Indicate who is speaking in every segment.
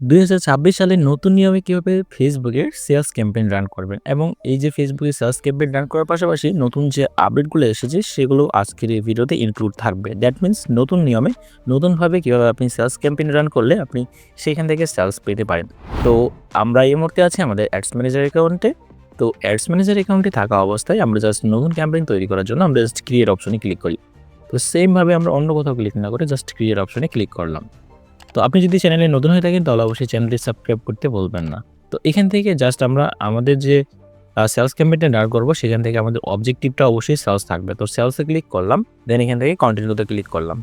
Speaker 1: 2026 সালের নতুন নিয়মে কিভাবে ফেসবুকের সেলস ক্যাম্পেইন রান করবেন এবং এই যে ফেসবুকে সেলস ক্যাম্পেইন রান করার পাশাপাশি নতুন যে আপডেটগুলো এসেছে সেগুলো আজকের এই ভিডিওতে ইনক্লুড থাকবে। দ্যাট মিনস নতুন নিয়মে নতুনভাবে কীভাবে আপনি সেলস ক্যাম্পেইন রান করলে আপনি সেখান থেকে সেলস পেতে পারেন। তো আমরা এই মুহূর্তে আছি আমাদের অ্যাডস ম্যানেজার অ্যাকাউন্টে। তো অ্যাডস ম্যানেজার অ্যাকাউন্টে থাকা অবস্থায় আমরা জাস্ট নতুন ক্যাম্পেইন তৈরি করার জন্য আমরা জাস্ট ক্রিয়েট অপশনে ক্লিক করি। তো সেমভাবে আমরা অন্য কোথাও ক্লিক না করে জাস্ট ক্রিয়েট অপশনে ক্লিক করলাম। তো আপনি যদি চ্যানেলে নতুন হয়ে থাকেন তাহলে অবশ্যই চ্যানেলটি সাবস্ক্রাইব করতে ভুলবেন না। তো এখান থেকে জাস্ট আমরা আমাদের যে সেলস ক্যাম্পেইনটা রান করবো সেখান থেকে আমাদের অবজেক্টিভটা অবশ্যই সেলস থাকবে। তো সেলসে ক্লিক করলাম, দেন এখান থেকে কন্টিনিউতে ক্লিক করলাম।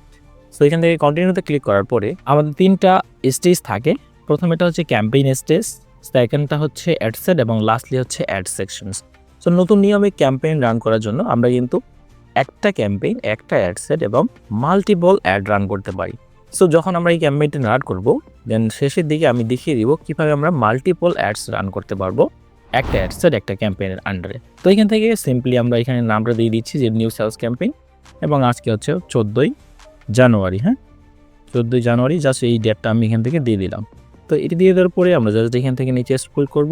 Speaker 1: সো এখান থেকে কন্টিনিউতে ক্লিক করার পরে আমাদের 3টা স্টেজ থাকে। প্রথমেটা হচ্ছে ক্যাম্পেইন স্টেজ, সেকেন্ডটা হচ্ছে অ্যাড সেট এবং লাস্টলি হচ্ছে অ্যাড সেকশনস। সো নতুন নিয়মে ক্যাম্পেইন রান করার জন্য আমরা কিন্তু একটা ক্যাম্পেইন, একটা অ্যাড সেট এবং মাল্টিপল অ্যাড রান করতে পারি। সো যখন আমরা এই ক্যাম্পেইনটা রান করব, দেন শেষের দিকে আমি দেখিয়ে দিব কীভাবে আমরা মাল্টিপল অ্যাডস রান করতে পারবো একটা অ্যাডসের একটা ক্যাম্পেইনের আন্ডারে। তো এখান থেকে সিম্পলি আমরা এখানে নামটা দিয়ে দিচ্ছি যে নিউ সেলস ক্যাম্পেইন এবং আজকে হচ্ছে 14ই জানুয়ারি। হ্যাঁ, 14ই জানুয়ারি জাস্ট এই ডেটটা আমি এখান থেকে দিয়ে দিলাম। তো এটি দিয়ে দেওয়ার পরে আমরা জাস্ট এখান থেকে নিচে স্ক্রল করব।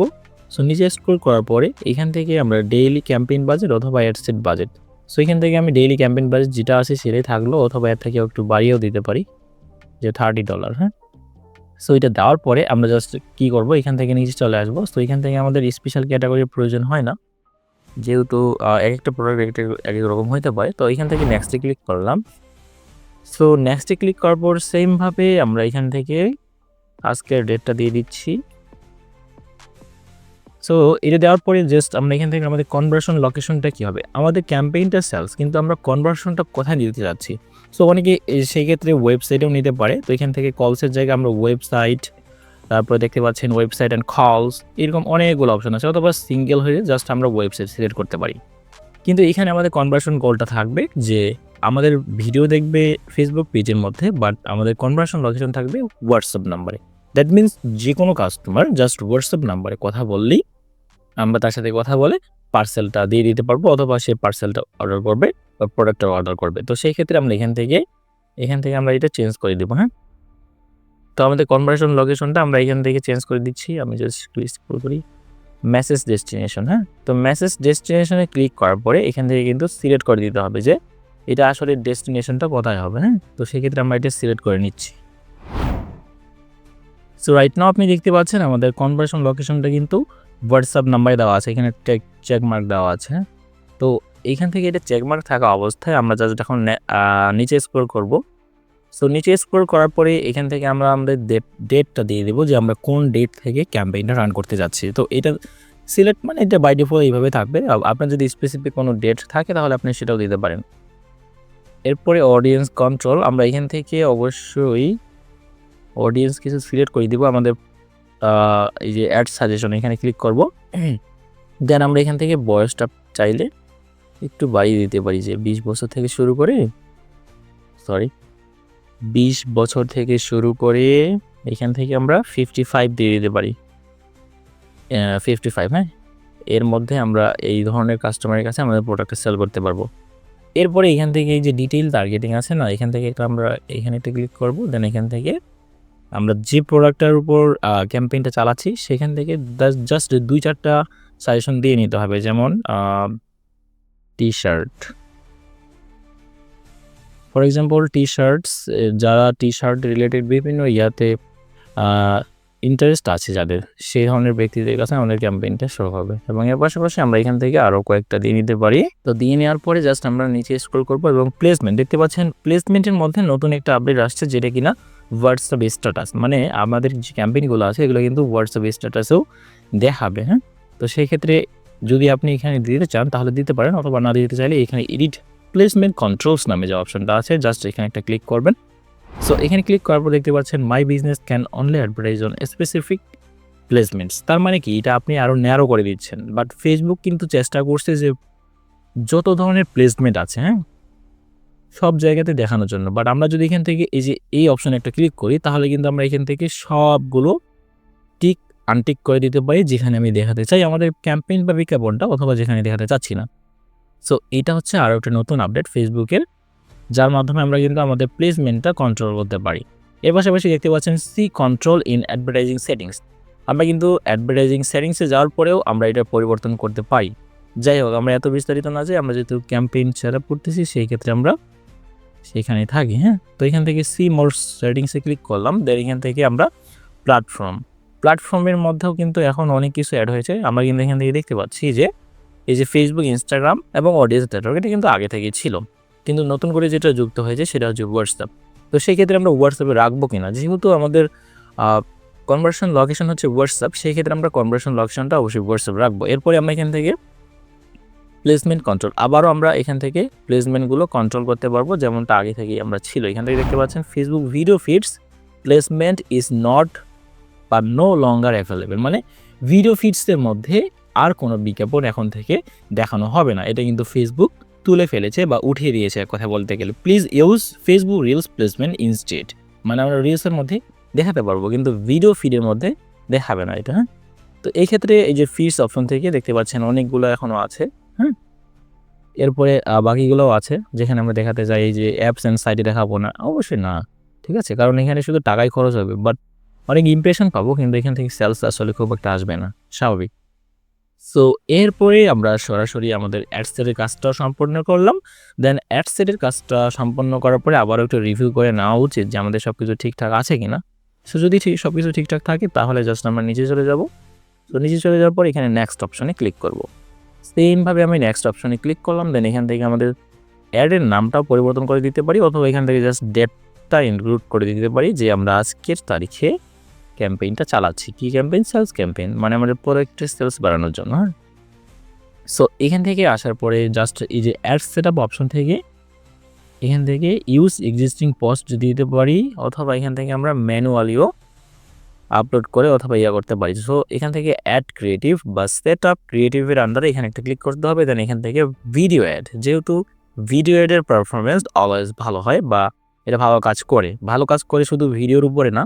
Speaker 1: সো নিচে স্ক্রল করার পরে এখান থেকে আমরা ডেইলি ক্যাম্পেইন বাজেট অথবা অ্যাডসেট বাজেট, সো এখান থেকে আমি ডেইলি ক্যাম্পেইন বাজেট যেটা আছে সেটাই থাকলো অথবা এর থেকে একটু বাড়িয়েও দিতে পারি যে $30। হ্যাঁ, সো এটা দেওয়ার পরে আমরা জাস্ট কী করবো, এখান থেকে নিচে চলে আসবো। সো এখান থেকে আমাদের স্পেশাল ক্যাটাগরির প্রয়োজন হয় না, যেহেতু এক একটা প্রোডাক্ট এক এক রকম হইতে পারে। তো এখান থেকে নেক্সটে ক্লিক করলাম। সো নেক্সটে ক্লিক করার পর সেমভাবে আমরা এখান থেকে আজকের ডেটটা দিয়ে দিচ্ছি। সো এটা দেওয়ার পরে জাস্ট আমরা এখান থেকে আমাদের কনভার্সন লোকেশনটা কী হবে, আমাদের ক্যাম্পেইনটা সেলস কিন্তু আমরা কনভার্সনটা কোথায় নিতে যাচ্ছি। সো অনেকে সেই ক্ষেত্রে ওয়েবসাইটেও নিতে পারে। তো এখান থেকে কলসের জায়গায় আমরা ওয়েবসাইট, তারপরে দেখতে পাচ্ছেন ওয়েবসাইট অ্যান্ড কলস, এরকম অনেকগুলো অপশন আছে, অথবা সিঙ্গেল হয়ে জাস্ট আমরা ওয়েবসাইট সিলেক্ট করতে পারি। কিন্তু এখানে আমাদের কনভার্সন গোলটা থাকবে যে আমাদের ভিডিও দেখবে ফেসবুক পেজের মধ্যে, বাট আমাদের কনভার্সন লোকেশন থাকবে হোয়াটসঅ্যাপ নাম্বারে। দ্যাট মিনস যে কোনো কাস্টমার জাস্ট হোয়াটসঅ্যাপ নাম্বারে কথা বললেই আমরা তার সাথে কথা বলে পার্সেলটা দিয়ে দিতে পারবো, অথবা সে পার্সেলটা অর্ডার করবে বা প্রোডাক্টটা অর্ডার করবে। তো সেই ক্ষেত্রে আমরা এখান থেকে আমরা এটা চেঞ্জ করে দেবো। হ্যাঁ, তো আমাদের কনভার্সন লোকেশনটা আমরা এখান থেকে চেঞ্জ করে দিচ্ছি। আমি জাস্ট স্ক্রল করি, মেসেজ ডেস্টিনেশন। হ্যাঁ, তো মেসেজ ডেস্টিনেশনে ক্লিক করার পরে এখান থেকে কিন্তু সিলেক্ট করে দিতে হবে যে এটা আসলে ডেস্টিনেশনটা কোথায় হবে। হ্যাঁ, তো সেক্ষেত্রে আমরা এটা সিলেক্ট করে নিচ্ছি। সো রাইট নাও আপনি দেখতে পাচ্ছেন আমাদের কনভার্সন লোকেশনটা কিন্তু হোয়াটসঅ্যাপ নাম্বারে দেওয়া আছে, এখানে চেকমার্ক দেওয়া আছে। তো এইখান থেকে এটা চেকমার্ক থাকা অবস্থায় আমরা জাস্ট যখন নিচে স্ক্রল করব, সো নিচে স্ক্রল করার পরে এখান থেকে আমরা আমাদের ডেটটা দিয়ে দেবো যে আমরা কোন ডেট থেকে ক্যাম্পেইনটা রান করতে যাচ্ছি। তো এটা সিলেক্ট মানে এটা বাই ডিফল্ট এইভাবে থাকবে। আপনার যদি স্পেসিফিক কোনো ডেট থাকে তাহলে আপনি সেটাও দিতে পারেন। এরপরে অডিয়েন্স কন্ট্রোল, আমরা এখান থেকে অবশ্যই অডিয়েন্স কিছু সিলেক্ট করে দিব। আমাদের এই যে অ্যাড সাজেশন এখানে ক্লিক করব, দেন আমরা এখান থেকে বয়সটা চাইলে একটু বাড়িয়ে দিতে পারি যে 20 বছর থেকে শুরু করে 20 বছর থেকে শুরু করে এখান থেকে আমরা 55 দিয়ে দিতে পারি। 55, হ্যাঁ, এর মধ্যে আমরা এই ধরনের কাস্টমারের কাছে আমাদের প্রোডাক্টটা সেল করতে পারবো। এরপরে এখান থেকে এই যে ডিটেইল টার্গেটিং আছে না, এখান থেকে আমরা এখানে একটা ক্লিক করব, দেন এখান থেকে আমরা যে প্রোডাক্টটার উপর ক্যাম্পেইনটা চালাচ্ছি সেখান থেকে জাস্ট 2-4টা সাজেশন দিয়ে নিতে হবে। যেমন T shirt, for example T shorts, যারা টি শার্ট রিলেটেড বিভিন্ন ইয়াতে ইন্টারেস্ট আছে যাদের, সেই ধরনের ব্যক্তিদের কাছে আমাদের ক্যাম্পেইনটা শো হবে। এবং এর পাশাপাশি আমরা এখান থেকে আরও কয়েকটা দিয়ে নিতে পারি। তো দিয়ে নেওয়ার পরে জাস্ট আমরা নিচে স্ক্রল করবো এবং প্লেসমেন্ট দেখতে পাচ্ছেন, প্লেসমেন্টের মধ্যে নতুন একটা আপডেট আসছে যেটা কিনা হোয়াটসঅ্যাপ স্ট্যাটাস, মানে আমাদের যে ক্যাম্পেইনগুলো আছে এগুলো কিন্তু হোয়াটসঅ্যাপ স্ট্যাটাসেও দেখাবে। হ্যাঁ, তো সেই ক্ষেত্রে যদি আপনি এখানে দিতে চান তাহলে দিতে পারেন, অথবা না দিতে চাইলে এখানে এডিট প্লেসমেন্ট কন্ট্রোলস নামে যে অপশনটা আছে জাস্ট এখানে একটা ক্লিক করবেন। সো এখানে ক্লিক করার পর দেখতে পাচ্ছেন my business can only advertise on specific placements. তার মানে কি, এটা আপনি আরও ন্যারো করে দিচ্ছেন। বাট ফেসবুক কিন্তু চেষ্টা করছে যে যত ধরনের প্লেসমেন্ট আছে, হ্যাঁ, সব জায়গাতে দেখানোর জন্য। বাট আমরা যদি এখান থেকে এই যে এই অপশনে একটা ক্লিক করি তাহলে কিন্তু আমরা এখান থেকে সবগুলো টিক আনটিক করে দিতে পারি যেখানে আমি দেখাতে চাই আমাদের ক্যাম্পেইন বা বিজ্ঞাপনটা, অথবা যেখানে দেখাতে চাচ্ছি না। সো এটা হচ্ছে আরও একটা নতুন আপডেট ফেসবুকের, যার মাধ্যমে আমরা কিন্তু আমাদের প্লেসমেন্টটা কন্ট্রোল করতে পারি। এর পাশাপাশি দেখতে পাচ্ছেন see control in advertising settings. আমরা কিন্তু অ্যাডভার্টাইজিং সেটিংসে যাওয়ার পরেও আমরা এটা পরিবর্তন করতে পারি। যাই হোক, আমরা এত বিস্তারিত না যাই, আমরা যেহেতু ক্যাম্পেইন সেটআপ করতেছি সেই ক্ষেত্রে আমরা সেখানে থাকি। তো এখান থেকে সি মোর সেটিংসে ক্লিক করলাম। দেন এখান থেকে আমরা প্ল্যাটফর্মের মধ্যেও কিন্তু এখন অনেক কিছু অ্যাড হয়েছে। আমরা কিন্তু এখান থেকে দেখতে পাচ্ছি যে এই যে ফেসবুক, ইনস্টাগ্রাম এবং অডিয়েন্স নেটওয়ার্ক এটা কিন্তু আগে থেকেই ছিল, কিন্তু নতুন করে যেটা যুক্ত হয়েছে সেটা হচ্ছে হোয়াটসঅ্যাপ। তো সেই ক্ষেত্রে আমরা হোয়াটসঅ্যাপে রাখবো কিনা, যেহেতু আমাদের কনভার্সন লোকেশন হচ্ছে হোয়াটসঅ্যাপ, সেই ক্ষেত্রে আমরা কনভার্সন লোকেশনটা অবশ্যই হোয়াটসঅ্যাপ রাখবো। এরপরে আমরা এখান থেকে প্লেসমেন্ট কন্ট্রোল, আবারও আমরা এখান থেকে প্লেসমেন্টগুলো কন্ট্রোল করতে পারবো যেমনটা আগে থেকেই আমরা ছিল। এখান থেকে দেখতে পাচ্ছেন Facebook video feeds placement is not বা নো লঙ্গার অ্যাভেলেবেল, মানে ভিডিও ফিডসের মধ্যে আর কোনো বিজ্ঞাপন এখন থেকে দেখানো হবে না। এটা কিন্তু ফেসবুক তুলে ফেলেছে বা উঠিয়ে দিয়েছে এক কথা বলতে গেলে। Please use Facebook reels placement instead, মানে আমরা রিলসের মধ্যে দেখাতে পারবো কিন্তু ভিডিও ফিডের মধ্যে দেখাবে না এটা। তো এই ক্ষেত্রে এই যে ফিডস অপশন থেকে দেখতে পাচ্ছেন অনেকগুলো এখনও আছে। এরপরে বাকিগুলোও আছে যেখানে আমরা দেখাতে যাই এই যে অ্যাপস অ্যান্ড সাইটে দেখাবো না, অবশ্যই না, ঠিক আছে, কারণ এখানে শুধু টাকাই খরচ হবে, বাট অনেক ইমপ্রেশন পাবো, কিন্তু এখান থেকে সেলস আসলে খুব একটা আসবে না, স্বাভাবিক। সো এরপরে আমরা সরাসরি আমাদের অ্যাডসেটের কাজটা সম্পন্ন করলাম। দেন অ্যাডসেটের কাজটা সম্পন্ন করার পরে আবারও একটু রিভিউ করে নেওয়া উচিত যে আমাদের সব কিছু ঠিকঠাক আছে কিনা। সো যদি সব কিছু ঠিকঠাক থাকে তাহলে জাস্ট আমরা নিচে চলে যাব। তো নিচে চলে যাওয়ার পর এখানে নেক্সট অপশনে ক্লিক করব। সেমভাবে আমি নেক্সট অপশনে ক্লিক করলাম। দেন এখান থেকে আমাদের অ্যাডের নামটাও পরিবর্তন করে দিতে পারি, অথবা এখান থেকে জাস্ট ডেটটা ইনক্লুড করে দিতে পারি যে আমরা আজকের তারিখে ক্যাম্পেইনটা চালাচ্ছি। কি ক্যাম্পেইন? সেলস ক্যাম্পেইন, মানে আমাদের প্রোডাক্টের সেলস বাড়ানোর জন্য। সো এখান থেকে আসার পরে জাস্ট এই যে অ্যাড সেটআপ অপশন থেকে এখান থেকে ইউজ এক্সিস্টিং পোস্ট দিতে পারি, অথবা এখান থেকে আমরা ম্যানুয়ালিও আপলোড করে অথবা করতে পারি। সো এখান থেকে অ্যাড ক্রিয়েটিভ বা সেট আপ ক্রিয়েটিভের আন্ডারে এখানে একটা ক্লিক করতে হবে। দেন এখান থেকে ভিডিও অ্যাড, যেহেতু ভিডিও অ্যাডের পারফরমেন্স অলওয়েজ ভালো হয় বা এটা ভালো কাজ করে শুধু ভিডিওর উপরে না,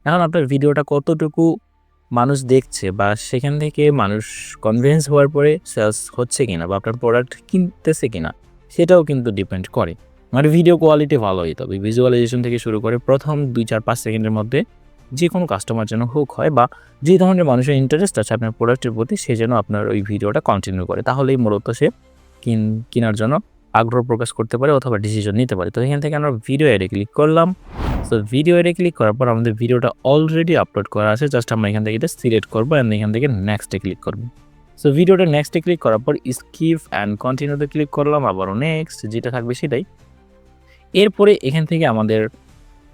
Speaker 1: এখন আপনার ভিডিওটা কতটুকু মানুষ দেখছে বা সেখান থেকে মানুষ কনভিন্স হওয়ার পরে সেলস হচ্ছে কিনা বা আপনার প্রোডাক্ট কিনতেছে কিনা সেটাও কিন্তু ডিপেন্ড করে। মানে ভিডিও কোয়ালিটি ভালো হইতে হবে, ভিজুয়ালাইজেশন থেকে শুরু করে প্রথম 2-4-5 সেকেন্ডের মধ্যে যে কোনো কাস্টমার যেন হুক হয় বা যে ধরনের মানুষের ইন্টারেস্ট আছে আপনার প্রোডাক্টের প্রতি সে যেন আপনার ওই ভিডিওটা কন্টিনিউ করে, তাহলেই মূলত সে কেনার জন্য আগ্রহ প্রকাশ করতে পারে অথবা ডিসিশন নিতে পারে। তো এখান থেকে আমরা ভিডিও অ্যাডে ক্লিক করলাম। সো ভিডিও অ্যাডে ক্লিক করার পর আমাদের ভিডিওটা অলরেডি আপলোড করা আছে, জাস্ট আমরা এখান থেকে এটা সিলেক্ট করবো অ্যান্ড এখান থেকে নেক্সটে ক্লিক করবো। সো ভিডিওটা নেক্সটে ক্লিক করার পর স্কিপ অ্যান্ড কন্টিনিউতে ক্লিক করলাম, আবারও নেক্সট, যেটা থাকবে সেটাই। এরপরে এখান থেকে আমাদের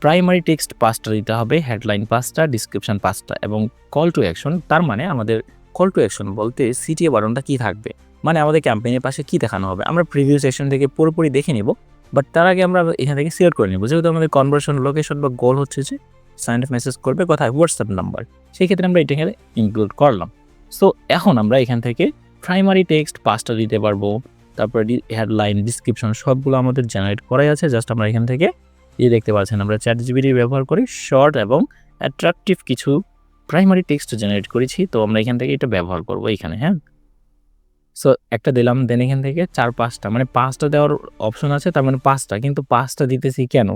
Speaker 1: প্রাইমারি টেক্সট 5টা দিতে হবে, হেডলাইন 5টা, ডিসক্রিপশন 5টা এবং কল টু অ্যাকশন। তার মানে আমাদের কল টু অ্যাকশন বলতে সিটিএ বাটনটা কী থাকবে, মানে আমাদের ক্যাম্পেইনের পাশে কী দেখানো হবে আমরা প্রিভিউ সেকশন থেকে পুরোপুরি দেখে নিব, বাট তার আগে আমরা এখান থেকে সিলেক্ট করে নেব। যেহেতু আমাদের কনভার্সন লোকেশন বা গোল হচ্ছে যে সাইন আপ মেসেজ করবে কোথায়, হোয়াটসঅ্যাপ নাম্বার, সেই ক্ষেত্রে আমরা এটা এখানে ইনক্লুড করলাম। সো এখন আমরা এখান থেকে প্রাইমারি টেক্সট 5টা দিতে পারবো, তারপরে হেডলাইন, ডিসক্রিপশন সবগুলো আমাদের জেনারেট করাই আছে। জাস্ট আমরা এখান থেকে দেখতে পাচ্ছেন আমরা চ্যাটজিপিটি ব্যবহার করি শর্ট এবং অ্যাট্রাকটিভ কিছু প্রাইমারি টেক্সট জেনারেট করেছি, তো আমরা এখান থেকে এটা ব্যবহার করবো এখানে। সো একটা দিলাম, দেন এখান থেকে 4-5টা, মানে 5টা দেওয়ার অপশন আছে, তার মানে 5টা, কিন্তু 5টা দিতেছি কেন,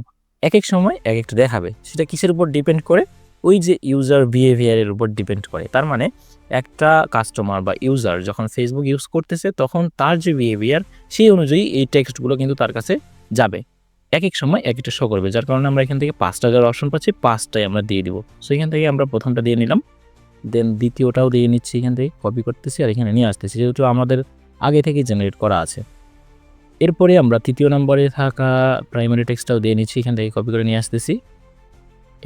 Speaker 1: এক এক সময় এক একটা দেখাবে, সেটা কিসের উপর ডিপেন্ড করে, ওই যে ইউজার বিহেভিয়ারের উপর ডিপেন্ড করে। তার মানে একটা কাস্টমার বা ইউজার যখন ফেসবুক ইউজ করতেছে তখন তার যে বিহেভিয়ার সেই অনুযায়ী এই টেক্সটগুলো কিন্তু তার কাছে যাবে, এক এক সময় এক একটা শো করবে, যার কারণে আমরা এখান থেকে 5টা দেওয়ার অপশন পাচ্ছি, 5টাই আমরা দিয়ে দিব। সো এখান থেকে আমরা প্রথমটা দিয়ে নিলাম, দেন দ্বিতীয়টাও দিয়ে নিচ্ছি, এখান থেকে কপি করতেছি আর এখানে নিয়ে আসতেছি, যেহেতু আমাদের আগে থেকেই জেনারেট করা আছে। এরপরে আমরা 3য় নম্বরে থাকা প্রাইমারি টেক্সটটাও দিয়ে নিচ্ছি, এখান থেকে কপি করে নিয়ে আসতেছি,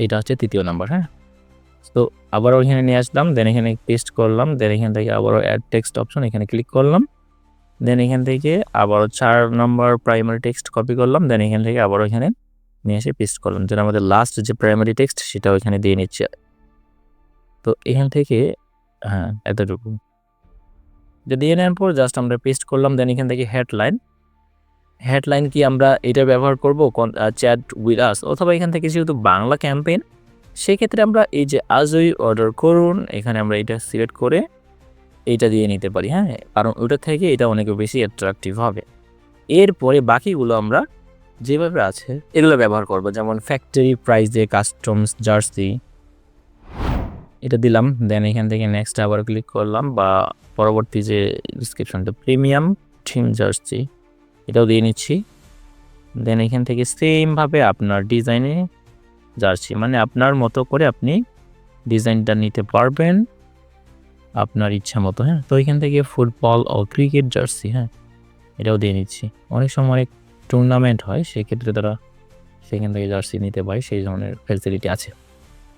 Speaker 1: এটা হচ্ছে 3য় নম্বর। তো আবারও এখানে নিয়ে আসলাম, দেন এখানে পেস্ট করলাম, দেন এখান থেকে আবারও অ্যাড টেক্সট অপশন এখানে ক্লিক করলাম, দেন এখান থেকে আবারও 4 নম্বর প্রাইমারি টেক্সট কপি করলাম, দেন এখান থেকে আবারও এখানে নিয়ে এসে পেস্ট করলাম, যেন আমাদের লাস্ট যে প্রাইমারি টেক্সট সেটাও এখানে দিয়ে নিচ্ছে। তো এখান থেকে এতটুকু দিয়ে নেওয়ার পর জাস্ট আমরা পেস্ট করলাম, দেন এখান থেকে হেডলাইন কি আমরা এটা ব্যবহার করবো চ্যাট উইথ আস, অথবা এখান থেকে যেহেতু বাংলা ক্যাম্পেইন সেক্ষেত্রে আমরা এই যে আজই অর্ডার করুন এখানে আমরা এটা সিলেক্ট করে এইটা দিয়ে নিতে পারি, কারণ ওটা থেকে এটা অনেক বেশি অ্যাট্রাকটিভ হবে। এরপরে বাকিগুলো আমরা যেভাবে আছে এগুলো ব্যবহার করব। যেমন ফ্যাক্টরি প্রাইজে কাস্টমস জার্সি এটা দিলাম, দেন এখান থেকে নেক্সট আবার ক্লিক করলাম, বা পরবর্তী যে ডিসক্রিপশনটা প্রিমিয়াম থিম জার্সি এটাও দিয়ে নিচ্ছি। দেন এখান থেকে সেমভাবে আপনার ডিজাইনে জার্সি, মানে আপনার মতো করে আপনি ডিজাইনটা নিতে পারবেন আপনার ইচ্ছা মতো। হ্যাঁ, তো এখান থেকে ফুটবল ও ক্রিকেট জার্সি, হ্যাঁ এটাও দিয়ে নিচ্ছি। অনেক সময় অনেক টুর্নামেন্ট হয়, সেক্ষেত্রে তারা সেখান থেকে জার্সি নিতে পারে, সেই ধরনের ফ্যাসিলিটি আছে।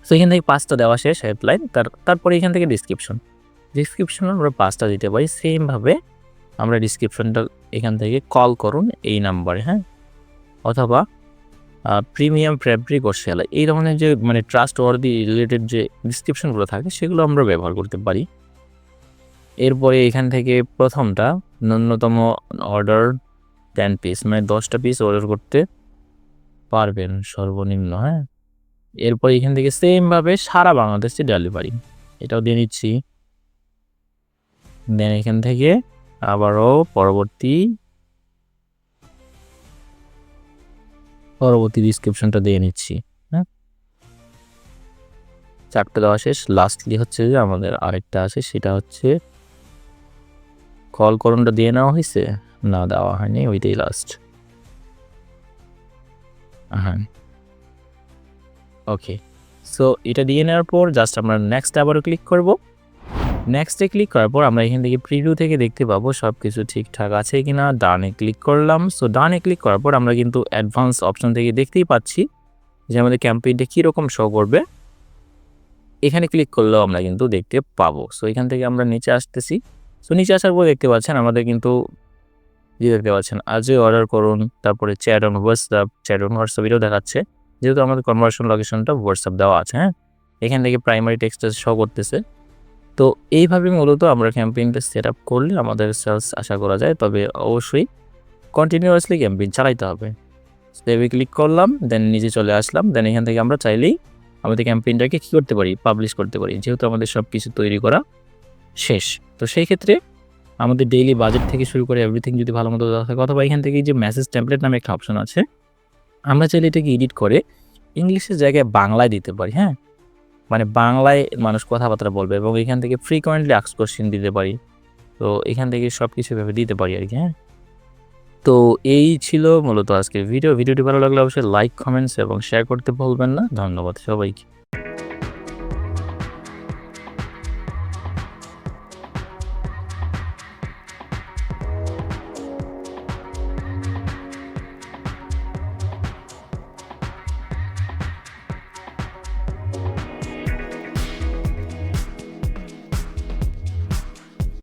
Speaker 1: সো এখান থেকে 5টা দেওয়া শেষ হেডলাইন, তারপরে এখান থেকে ডিসক্রিপশন আমরা 5টা দিতে পারি। সেমভাবে আমরা ডিসক্রিপশনটা এখান থেকে কল করুন এই নাম্বারে, হ্যাঁ, অথবা প্রিমিয়াম ফ্যাব্রিক ও সেলাই এই ধরনের যে মানে ট্রাস্ট ওয়ার্দি রিলেটেড যে ডিসক্রিপশনগুলো থাকে সেগুলো আমরা ব্যবহার করতে পারি। এরপরে এখান থেকে প্রথমটা ন্যূনতম অর্ডার 10 পিস, মানে 10টা পিস অর্ডার করতে পারবেন সর্বনিম্ন। হ্যাঁ, এরপর এখান থেকে সেমভাবে সারা বাংলাদেশে ডেলিভারি এটাও দিয়ে নিচ্ছি। দেন এখান থেকে আবারও পরবর্তী ডিসক্রিপশনটা দিয়ে নিচ্ছি। হ্যাঁ, 4টা দেওয়া শেষ। লাস্টলি হচ্ছে যে আমাদের আরেকটা আছে, সেটা হচ্ছে কল করণটা দিয়ে নেওয়া হয়েছে, না দেওয়া হয়নি, ওইটাই লাস্ট। হ্যাঁ, ওকে। সো এটা দিয়ে নেওয়ার পর জাস্ট আমরা নেক্সট আবারও ক্লিক করব। নেক্সটে ক্লিক করার পর আমরা এখান থেকে প্রিভিউ থেকে দেখতে পাবো সব কিছু ঠিকঠাক আছে কিনা। ডানে ক্লিক করলাম। সো ডানে ক্লিক করার পর আমরা কিন্তু অ্যাডভান্স অপশন থেকে দেখতেই পাচ্ছি যে আমাদের ক্যাম্পেইনটা কীরকম শো করবে। এখানে ক্লিক করলেও আমরা কিন্তু দেখতে পাবো। সো এখান থেকে আমরা নিচে আসতেছি। সো নিচে আসার পর দেখতে পাচ্ছেন আমাদের কিন্তু দেখতে পাচ্ছেন আজই অর্ডার করুন, তারপরে চ্যাট অন হোয়াটসঅ্যাপ এটাও দেখাচ্ছে, যেহেতু আমাদের কনভার্সন লোকেশনটা হোয়াটসঅ্যাপ দেওয়া আছে। হ্যাঁ, এখান থেকে প্রাইমারি টেক্সটটা শো করতেছে। তো এইভাবে মূলত আমরা ক্যাম্পেইনটা সেট আপ করলে আমাদের সেলস আশা করা যায়। তবে অবশ্যই কন্টিনিউয়াসলি ক্যাম্পেইন চালাইতে হবে। সেভে ক্লিক করলাম, দেন নিচে চলে আসলাম। দেন এখান থেকে আমরা চাইলেই আমাদের ক্যাম্পেইনটাকে কী করতে পারি, পাবলিশ করতে পারি, যেহেতু আমাদের সব কিছু তৈরি করা শেষ। তো সেই ক্ষেত্রে আমাদের ডেইলি বাজেট থেকে শুরু করে এভরিথিং যদি ভালো মতো দেওয়া থাকে, অথবা এখান থেকে যে মেসেজ টেমপ্লেট নামে একটা অপশন আছে, আমরা চাইলে এটাকে এডিট করে ইংলিশের জায়গায় বাংলায় দিতে পারি। হ্যাঁ, মানে বাংলায় মানুষ কথাবার্তা বলবে, এবং এখান থেকে ফ্রিকোয়েন্টলি আস্কড কোশ্চেন দিতে পারি। তো এখান থেকে সব কিছু ভেবে দিতে পারি আর কি। হ্যাঁ, তো এই ছিল মূলত আজকের ভিডিওটি ভালো লাগলে অবশ্যই লাইক, কমেন্টস এবং শেয়ার করতে ভুলবেন না। ধন্যবাদ সবাইকে।